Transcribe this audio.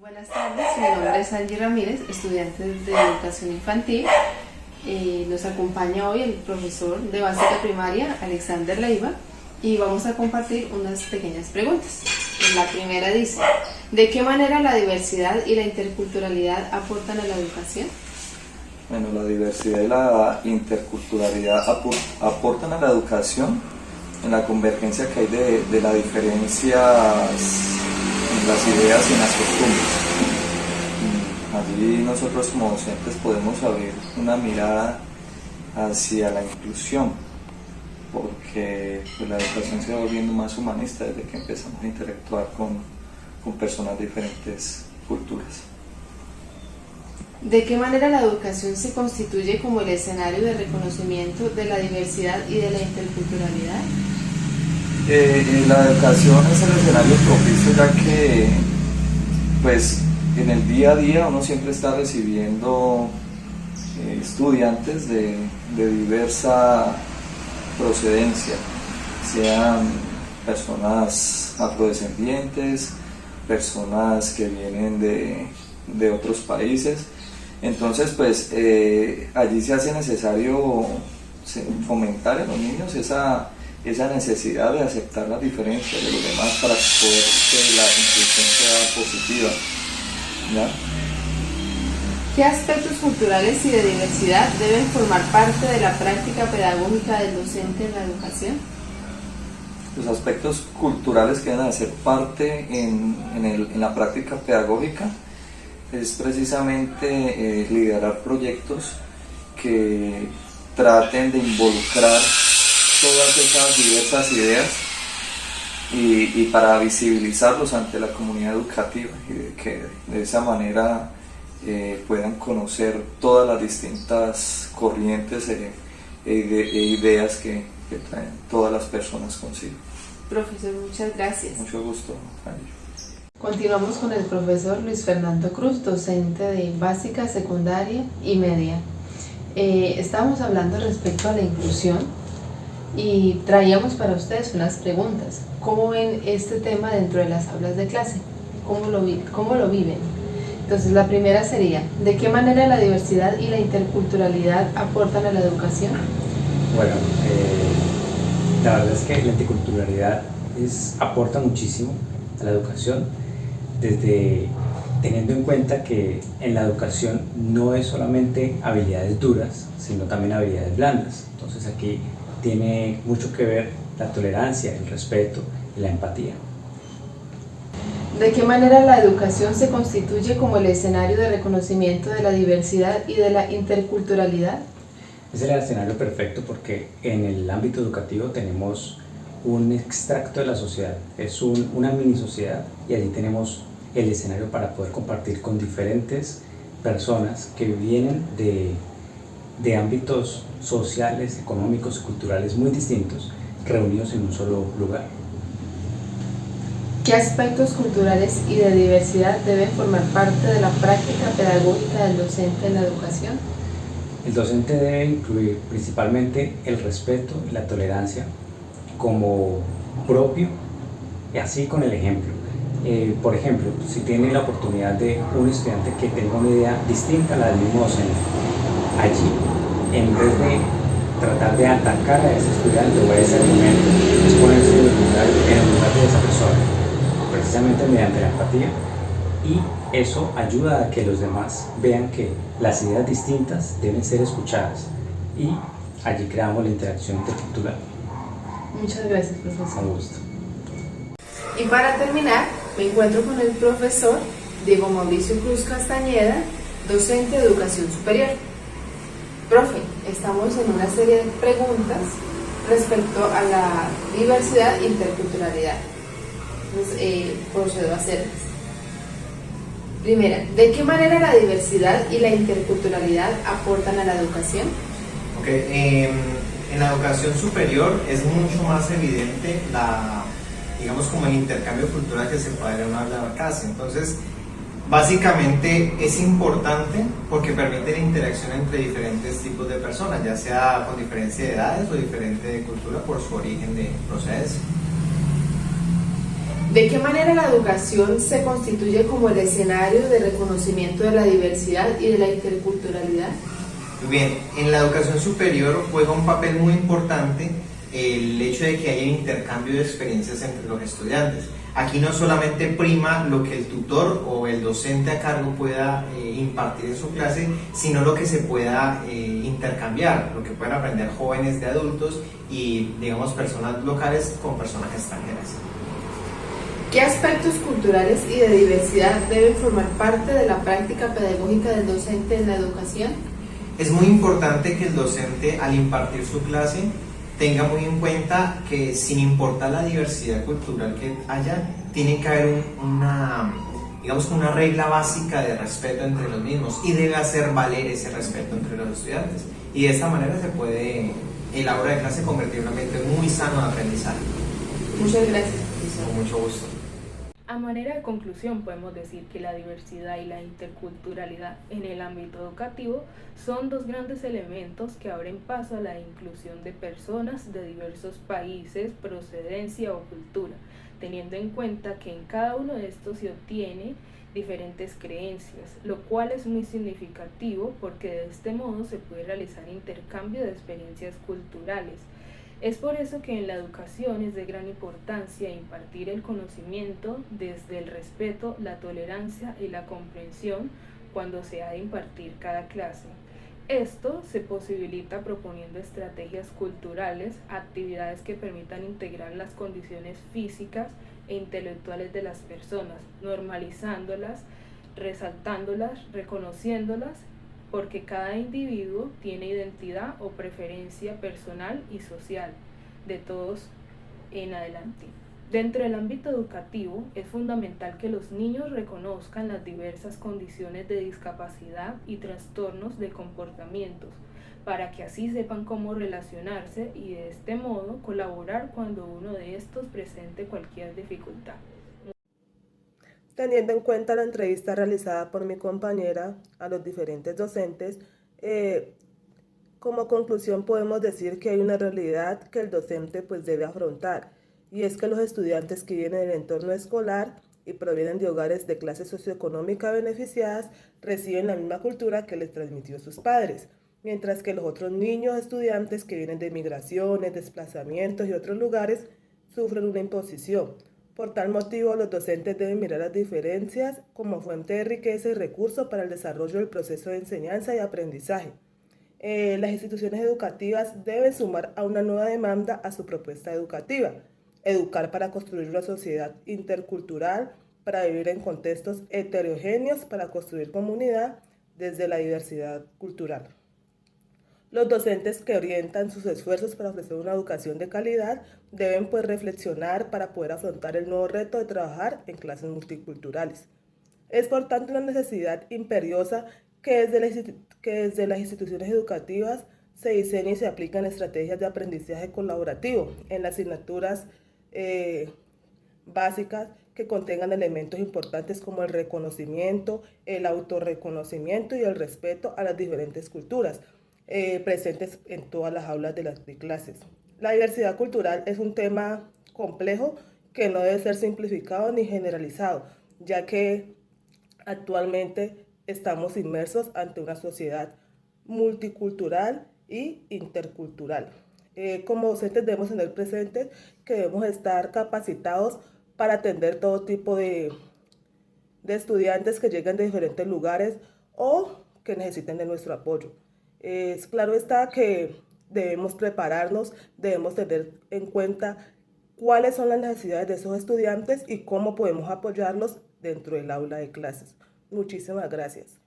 Buenas tardes, mi nombre es Angie Ramírez, estudiante de Educación Infantil. Nos acompaña hoy el profesor de Básica Primaria, Alexander Leiva, y vamos a compartir unas pequeñas preguntas. La primera dice, ¿de qué manera la diversidad y la interculturalidad aportan a la educación? Bueno, la diversidad y la interculturalidad aportan a la educación en la convergencia que hay de las diferencias en las ideas y en las costumbres. Allí nosotros como docentes podemos abrir una mirada hacia la inclusión, porque pues, la educación se va volviendo más humanista desde que empezamos a interactuar con personas de diferentes culturas. ¿De qué manera la educación se constituye como el escenario de reconocimiento de la diversidad y de la interculturalidad? La educación es el escenario propicio, ya que pues en el día a día uno siempre está recibiendo estudiantes de diversa procedencia, sean personas afrodescendientes, personas que vienen de otros países. Entonces pues allí se hace necesario fomentar en los niños esa necesidad de aceptar las diferencias de los demás para poder que la inclusión sea positiva, ¿ya? ¿Qué aspectos culturales y de diversidad deben formar parte de la práctica pedagógica del docente en la educación? Los aspectos culturales que deben hacer parte en la práctica pedagógica es precisamente liderar proyectos que traten de involucrar todas esas diversas ideas y para visibilizarlos ante la comunidad educativa y de que de esa manera puedan conocer todas las distintas corrientes e ideas que traen todas las personas consigo. Profesor, muchas gracias. Mucho gusto, Angie. Continuamos con el profesor Luis Fernando Cruz, docente de básica, secundaria y media. Estábamos hablando respecto a la inclusión y traíamos para ustedes unas preguntas. ¿Cómo ven este tema dentro de las aulas de clase? ¿Cómo lo viven? Entonces la primera sería, ¿de qué manera la diversidad y la interculturalidad aportan a la educación? Bueno, la verdad es que la interculturalidad aporta muchísimo a la educación, desde teniendo en cuenta que en la educación no es solamente habilidades duras, sino también habilidades blandas. Entonces aquí tiene mucho que ver la tolerancia, el respeto y la empatía. ¿De qué manera la educación se constituye como el escenario de reconocimiento de la diversidad y de la interculturalidad? Es el escenario perfecto porque en el ámbito educativo tenemos un extracto de la sociedad, es una mini sociedad, y allí tenemos el escenario para poder compartir con diferentes personas que vienen de ámbitos sociales, económicos y culturales muy distintos, reunidos en un solo lugar. ¿Qué aspectos culturales y de diversidad deben formar parte de la práctica pedagógica del docente en la educación? El docente debe incluir principalmente el respeto y la tolerancia como propio, y así con el ejemplo. Por ejemplo, si tiene la oportunidad de un estudiante que tenga una idea distinta a la del mismo docente, allí, en vez de tratar de atacar a ese estudiante o a ese argumento, es ponerse en el lugar de esa persona, precisamente mediante la empatía, y eso ayuda a que los demás vean que las ideas distintas deben ser escuchadas, y allí creamos la interacción intercultural. Muchas gracias, profesor. Con gusto. Y para terminar, me encuentro con el profesor Diego Mauricio Cruz Castañeda, docente de educación superior. Profe, estamos en una serie de preguntas respecto a la diversidad e interculturalidad. Entonces, procedo a hacerlas. Primera, ¿de qué manera la diversidad y la interculturalidad aportan a la educación? En la educación superior es mucho más evidente digamos como el intercambio cultural que se puede dar en una aula de clase. Entonces, básicamente es importante porque permite la interacción entre diferentes tipos de personas, ya sea con diferencia de edades o diferente de cultura por su origen de procedencia. ¿De qué manera la educación se constituye como el escenario de reconocimiento de la diversidad y de la interculturalidad? Muy bien, en la educación superior juega un papel muy importante el hecho de que haya intercambio de experiencias entre los estudiantes. Aquí no solamente prima lo que el tutor o el docente a cargo pueda impartir en su clase, sino lo que se pueda intercambiar, lo que puedan aprender jóvenes de adultos y, digamos, personas locales con personas extranjeras. ¿Qué aspectos culturales y de diversidad deben formar parte de la práctica pedagógica del docente en la educación? Es muy importante que el docente, al impartir su clase, tenga muy en cuenta que, sin importar la diversidad cultural que haya, tiene que haber una regla básica de respeto entre los mismos, y debe hacer valer ese respeto entre los estudiantes. Y de esta manera se puede el aula de clase convertir en un ambiente muy sano de aprendizaje. Muchas gracias, profesor. Con mucho gusto. A manera de conclusión, podemos decir que la diversidad y la interculturalidad en el ámbito educativo son dos grandes elementos que abren paso a la inclusión de personas de diversos países, procedencia o cultura, teniendo en cuenta que en cada uno de estos se obtiene diferentes creencias, lo cual es muy significativo porque de este modo se puede realizar intercambio de experiencias culturales. Es por eso que en la educación es de gran importancia impartir el conocimiento desde el respeto, la tolerancia y la comprensión cuando se ha de impartir cada clase. Esto se posibilita proponiendo estrategias culturales, actividades que permitan integrar las condiciones físicas e intelectuales de las personas, normalizándolas, resaltándolas, reconociéndolas, porque cada individuo tiene identidad o preferencia personal y social, de todos en adelante. Dentro del ámbito educativo es fundamental que los niños reconozcan las diversas condiciones de discapacidad y trastornos de comportamientos, para que así sepan cómo relacionarse y de este modo colaborar cuando uno de estos presente cualquier dificultad. Teniendo en cuenta la entrevista realizada por mi compañera a los diferentes docentes, como conclusión podemos decir que hay una realidad que el docente pues debe afrontar, y es que los estudiantes que viven en el entorno escolar y provienen de hogares de clase socioeconómica beneficiadas reciben la misma cultura que les transmitió sus padres, mientras que los otros niños estudiantes que vienen de migraciones, desplazamientos y otros lugares sufren una imposición. Por tal motivo, los docentes deben mirar las diferencias como fuente de riqueza y recursos para el desarrollo del proceso de enseñanza y aprendizaje. Las instituciones educativas deben sumar a una nueva demanda a su propuesta educativa: educar para construir una sociedad intercultural, para vivir en contextos heterogéneos, para construir comunidad desde la diversidad cultural. Los docentes que orientan sus esfuerzos para ofrecer una educación de calidad deben pues reflexionar para poder afrontar el nuevo reto de trabajar en clases multiculturales. Es por tanto una necesidad imperiosa que desde las instituciones educativas se diseñen y se aplican estrategias de aprendizaje colaborativo en las asignaturas básicas que contengan elementos importantes como el reconocimiento, el autorreconocimiento y el respeto a las diferentes culturas presentes en todas las aulas de las clases. La diversidad cultural es un tema complejo que no debe ser simplificado ni generalizado, ya que actualmente estamos inmersos ante una sociedad multicultural y intercultural. Como docentes debemos tener presente que debemos estar capacitados para atender todo tipo de estudiantes que lleguen de diferentes lugares o que necesiten de nuestro apoyo. Claro está que debemos prepararnos, debemos tener en cuenta cuáles son las necesidades de esos estudiantes y cómo podemos apoyarlos dentro del aula de clases. Muchísimas gracias.